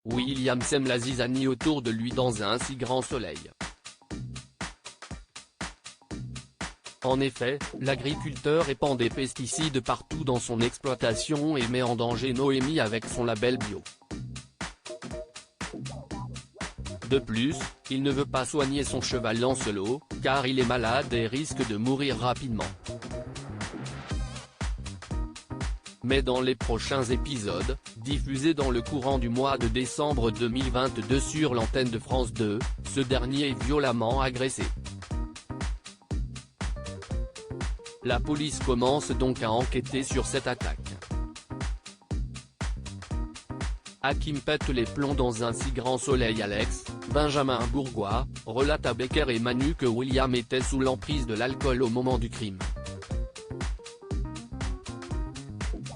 William sème la zizanie autour de lui dans un si grand soleil. En effet, l'agriculteur répand des pesticides partout dans son exploitation et met en danger Noémie avec son label bio. De plus, il ne veut pas soigner son cheval Lancelot, car il est malade et risque de mourir rapidement. Mais dans les prochains épisodes, diffusés dans le courant du mois de décembre 2022 sur l'antenne de France 2, ce dernier est violemment agressé. La police commence donc à enquêter sur cette attaque. Hakim pète les plombs dans un si grand soleil. Alex, Benjamin Bourgois, relate à Becker et Manu que William était sous l'emprise de l'alcool au moment du crime.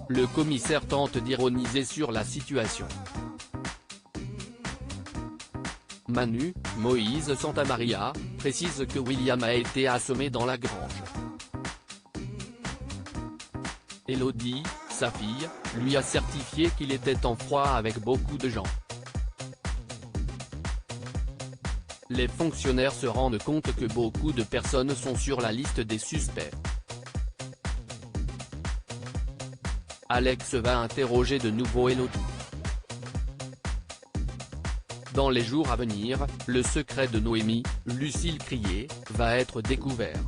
Le commissaire tente d'ironiser sur la situation. Manu, Moïse Santamaria, précise que William a été assommé dans la grange. Elodie, sa fille, lui a certifié qu'il était en froid avec beaucoup de gens. Les fonctionnaires se rendent compte que beaucoup de personnes sont sur la liste des suspects. Alex va interroger de nouveau Elodie. Dans les jours à venir, le secret de Noémie, Lucille Crié, va être découvert.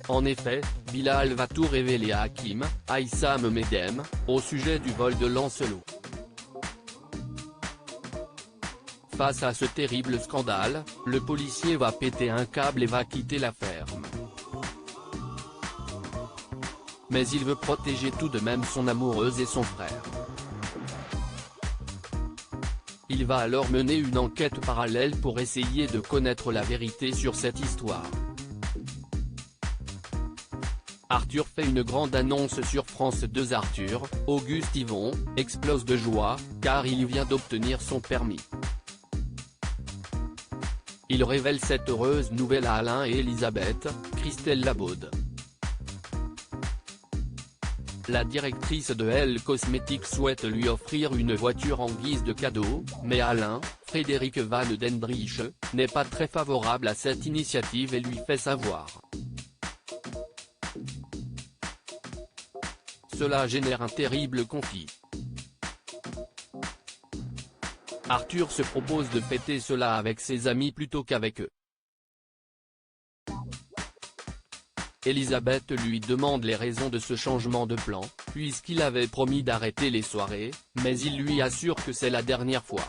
En effet, Bilal va tout révéler à Hakim, Aïssam Medem, au sujet du vol de Lancelot. Face à ce terrible scandale, le policier va péter un câble et va quitter la ferme. Mais il veut protéger tout de même son amoureuse et son frère. Il va alors mener une enquête parallèle pour essayer de connaître la vérité sur cette histoire. Arthur fait une grande annonce sur France 2. Arthur, Auguste Yvon, explose de joie, car il vient d'obtenir son permis. Il révèle cette heureuse nouvelle à Alain et Elisabeth, Christelle Labaude. La directrice de Elle Cosmetics souhaite lui offrir une voiture en guise de cadeau, mais Alain, Frédéric Van Dendrich, n'est pas très favorable à cette initiative et lui fait savoir. Cela génère un terrible conflit. Arthur se propose de fêter cela avec ses amis plutôt qu'avec eux. Elisabeth lui demande les raisons de ce changement de plan, puisqu'il avait promis d'arrêter les soirées, mais il lui assure que c'est la dernière fois.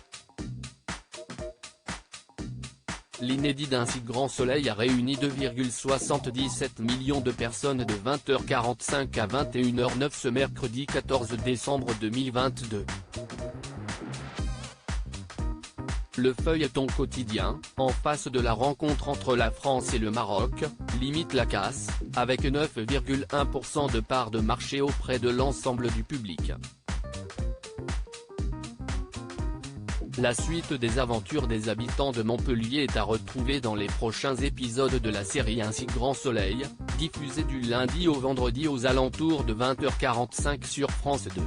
L'inédit d'un si grand soleil a réuni 2,77 millions de personnes de 20h45 à 21h09 ce mercredi 14 décembre 2022. Le feuilleton quotidien, en face de la rencontre entre la France et le Maroc, limite la casse, avec 9,1% de part de marché auprès de l'ensemble du public. La suite des aventures des habitants de Montpellier est à retrouver dans les prochains épisodes de la série Un si grand soleil, diffusée du lundi au vendredi aux alentours de 20h45 sur France 2.